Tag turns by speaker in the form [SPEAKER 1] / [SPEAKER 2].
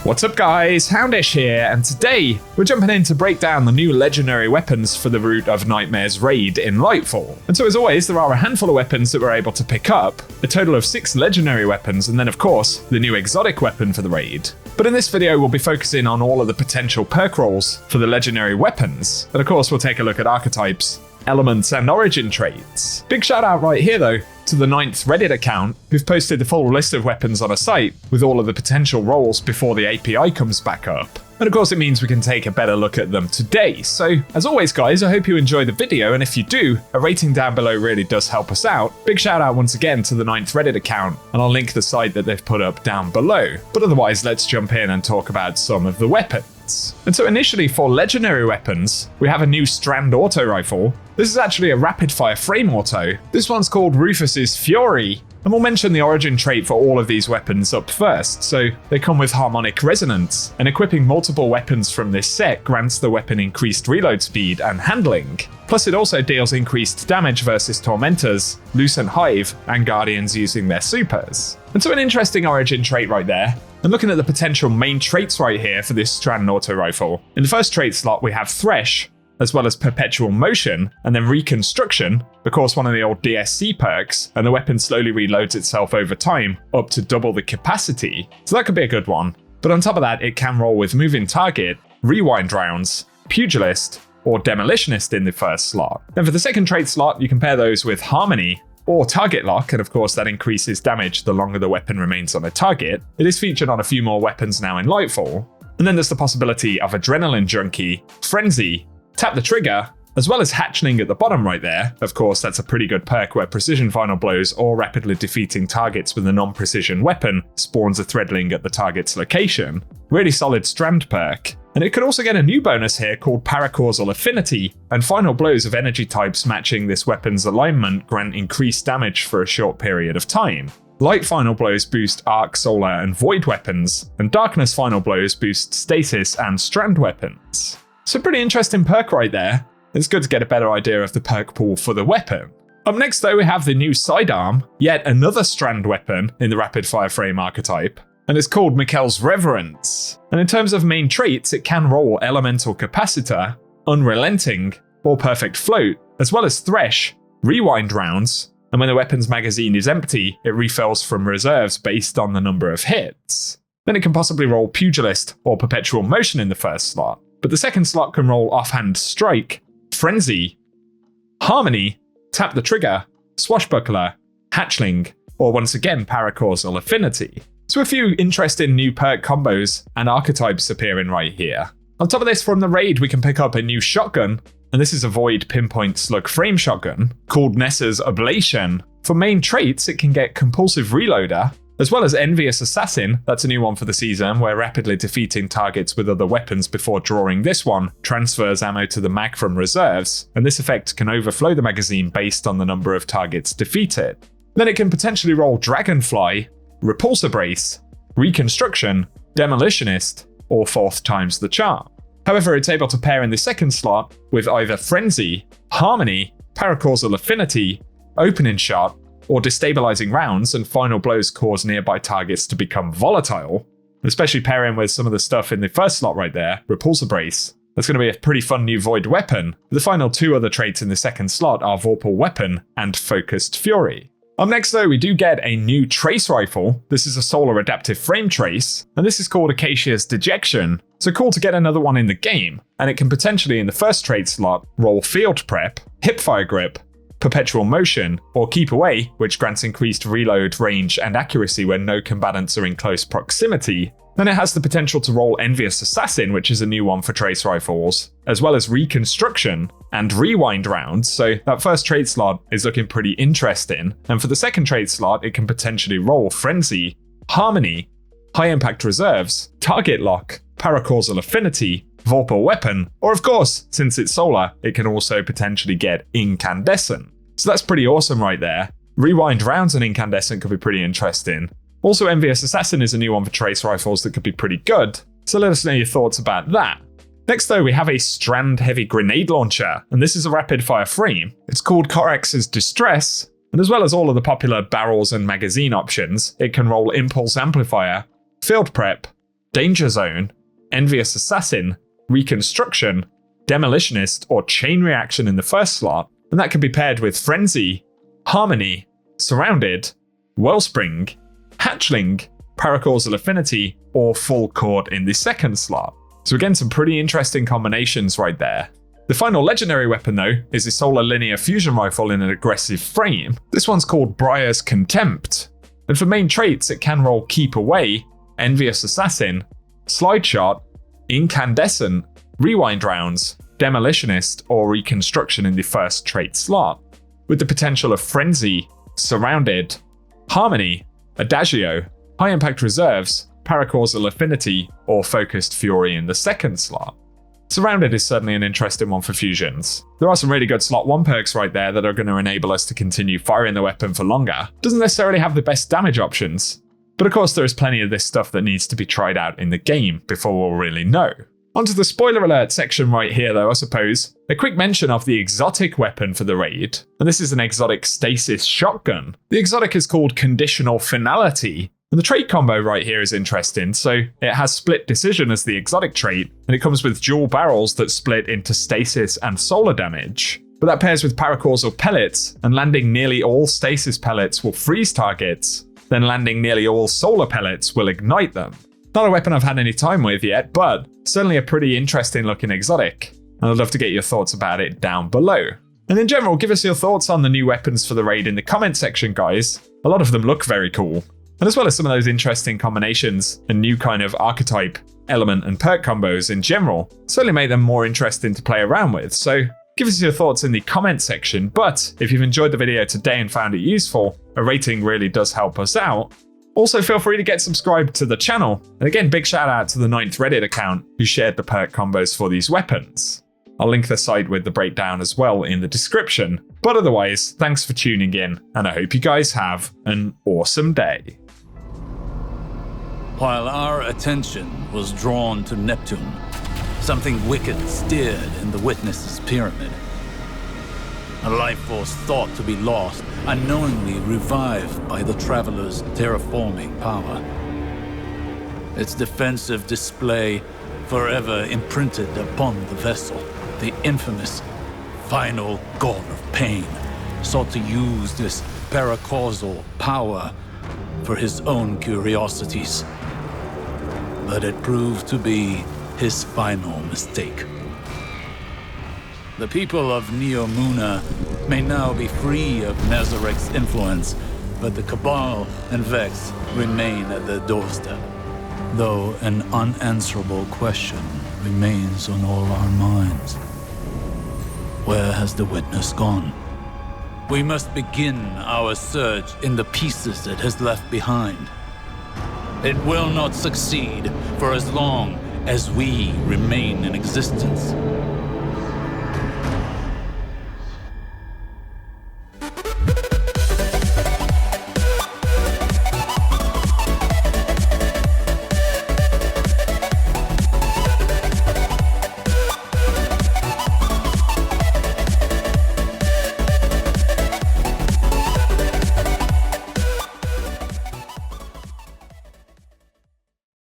[SPEAKER 1] What's up guys, Houndish here, and today we're jumping in to break down the new legendary weapons for the Root of Nightmares raid in Lightfall. And so as always, there are a handful of weapons that we're able to pick up, a total of 6 legendary weapons, and then of course, the new exotic weapon for the raid. But in this video, we'll be focusing on all of the potential perk rolls for the legendary weapons, and of course we'll take a look at archetypes, elements, and origin traits. Big shout out right here though, to the 9th Reddit account, who've posted the full list of weapons on a site with all of the potential roles before the API comes back up. And of course it means we can take a better look at them today. So as always guys, I hope you enjoy the video, and if you do, a rating down below really does help us out. Big shout out once again to the 9th Reddit account, and I'll link the site that they've put up down below. But otherwise, let's jump in and talk about some of the weapons. And so initially for legendary weapons, we have a new Strand Auto Rifle. This is actually a rapid fire frame auto. This one's called Rufus's Fury, and we'll mention the origin trait for all of these weapons up first. So they come with harmonic resonance, and equipping multiple weapons from this set grants the weapon increased reload speed and handling. Plus it also deals increased damage versus Tormentors, Lucent Hive, and Guardians using their supers. And so an interesting origin trait right there. And looking at the potential main traits right here for this Strand Auto Rifle, in the first trait slot we have Thresh, as well as Perpetual Motion, and then Reconstruction, of course one of the old DSC perks, and the weapon slowly reloads itself over time, up to double the capacity, so that could be a good one. But on top of that, it can roll with Moving Target, Rewind Rounds, Pugilist, or Demolitionist in the first slot. Then for the second trait slot, you can pair those with Harmony, or Target Lock, and of course that increases damage the longer the weapon remains on a target. It is featured on a few more weapons now in Lightfall. And then there's the possibility of Adrenaline Junkie, Frenzy, Tap the Trigger, as well as Hatchling at the bottom right there. Of course, that's a pretty good perk where precision final blows or rapidly defeating targets with a non-precision weapon spawns a Threadling at the target's location. Really solid strand perk. And it could also get a new bonus here called Paracausal Affinity, and final blows of energy types matching this weapon's alignment grant increased damage for a short period of time. Light final blows boost arc, solar, and void weapons, and darkness final blows boost stasis and strand weapons. So pretty interesting perk right there. It's good to get a better idea of the perk pool for the weapon. Up next though, we have the new Sidearm, yet another strand weapon in the rapid fire frame archetype, and it's called Mikkel's Reverence. And in terms of main traits, it can roll Elemental Capacitor, Unrelenting, or Perfect Float, as well as Thresh, Rewind Rounds, and when the weapon's magazine is empty, it refills from reserves based on the number of hits. Then it can possibly roll Pugilist or Perpetual Motion in the first slot, but the second slot can roll Offhand Strike, Frenzy, Harmony, Tap the Trigger, Swashbuckler, Hatchling, or once again Paracausal Affinity. So a few interesting new perk combos and archetypes appearing right here. On top of this, from the raid we can pick up a new shotgun, and this is a Void Pinpoint Slug Frame Shotgun called Nessa's Ablation. For main traits, it can get Compulsive Reloader, as well as Envious Assassin. That's a new one for the season, where rapidly defeating targets with other weapons before drawing this one transfers ammo to the mag from reserves, and this effect can overflow the magazine based on the number of targets defeated. Then it can potentially roll Dragonfly, Repulsor Brace, Reconstruction, Demolitionist, or Fourth Times the Charm. However, it's able to pair in the second slot with either Frenzy, Harmony, Paracausal Affinity, Opening Shot, or Destabilizing Rounds, and final blows cause nearby targets to become volatile, especially pairing with some of the stuff in the first slot right there, Repulsor Brace. That's going to be a pretty fun new Void weapon. The final 2 other traits in the second slot are Vorpal Weapon and Focused Fury. Up next though, we do get a new Trace Rifle. This is a Solar Adaptive Frame Trace, and this is called Acacia's Dejection. So cool to get another one in the game, and it can potentially in the first trait slot roll Field Prep, Hipfire Grip, Perpetual Motion, or Keep Away, which grants increased reload, range, and accuracy when no combatants are in close proximity. Then it has the potential to roll Envious Assassin, which is a new one for Trace Rifles, as well as Reconstruction and Rewind Rounds, so that first trait slot is looking pretty interesting. And for the second trait slot, it can potentially roll Frenzy, Harmony, High Impact Reserves, Target Lock, Paracausal Affinity, Vorpal Weapon, or of course, since it's solar, it can also potentially get Incandescent. So that's pretty awesome right there. Rewind Rounds and Incandescent could be pretty interesting. Also, Envious Assassin is a new one for Trace Rifles that could be pretty good, so let us know your thoughts about that. Next though, we have a Strand Heavy Grenade Launcher, and this is a rapid fire frame. It's called Corex's Distress, and as well as all of the popular barrels and magazine options, it can roll Impulse Amplifier, Field Prep, Danger Zone, Envious Assassin, Reconstruction, Demolitionist, or Chain Reaction in the first slot, and that can be paired with Frenzy, Harmony, Surrounded, Wellspring, Hatchling, Paracausal Affinity, or Full Court in the second slot. So again, some pretty interesting combinations right there. The final legendary weapon though is the Solar Linear Fusion Rifle in an aggressive frame. This one's called Briar's Contempt, and for main traits it can roll Keep Away, Envious Assassin, Slide Shot, Incandescent, Rewind Rounds, Demolitionist, or Reconstruction in the first trait slot, with the potential of Frenzy, Surrounded, Harmony, Adagio, High Impact Reserves, Paracausal Affinity, or Focused Fury in the second slot. Surrounded is certainly an interesting one for fusions. There are some really good slot 1 perks right there that are going to enable us to continue firing the weapon for longer. Doesn't necessarily have the best damage options, but of course there is plenty of this stuff that needs to be tried out in the game before we'll really know. Onto the spoiler alert section right here though, I suppose. A quick mention of the exotic weapon for the raid, and this is an exotic stasis shotgun. The exotic is called Conditional Finality, and the trait combo right here is interesting. So it has Split Decision as the exotic trait, and it comes with dual barrels that split into stasis and solar damage. But that pairs with Paracausal Pellets, and landing nearly all stasis pellets will freeze targets, then landing nearly all solar pellets will ignite them. Not a weapon I've had any time with yet, but certainly a pretty interesting looking exotic, and I'd love to get your thoughts about it down below. And in general, give us your thoughts on the new weapons for the raid in the comment section, guys. A lot of them look very cool. And as well as some of those interesting combinations and new kind of archetype, element, and perk combos in general, certainly make them more interesting to play around with. So give us your thoughts in the comment section, but if you've enjoyed the video today and found it useful, a rating really does help us out. Also feel free to get subscribed to the channel, and again big shout out to the 9th Reddit account who shared the perk combos for these weapons. I'll link the site with the breakdown as well in the description, but otherwise thanks for tuning in, and I hope you guys have an awesome day.
[SPEAKER 2] While our attention was drawn to Neptune, something wicked stirred in the Witness's pyramid. A life force thought to be lost, unknowingly revived by the Traveler's terraforming power. Its defensive display forever imprinted upon the vessel. The infamous final god of pain sought to use this paracausal power for his own curiosities. But it proved to be his final mistake. The people of Neomuna may now be free of Nazarek's influence, but the Cabal and Vex remain at their doorstep. Though an unanswerable question remains on all our minds. Where has the Witness gone? We must begin our search in the pieces it has left behind. It will not succeed for as long as we remain in existence.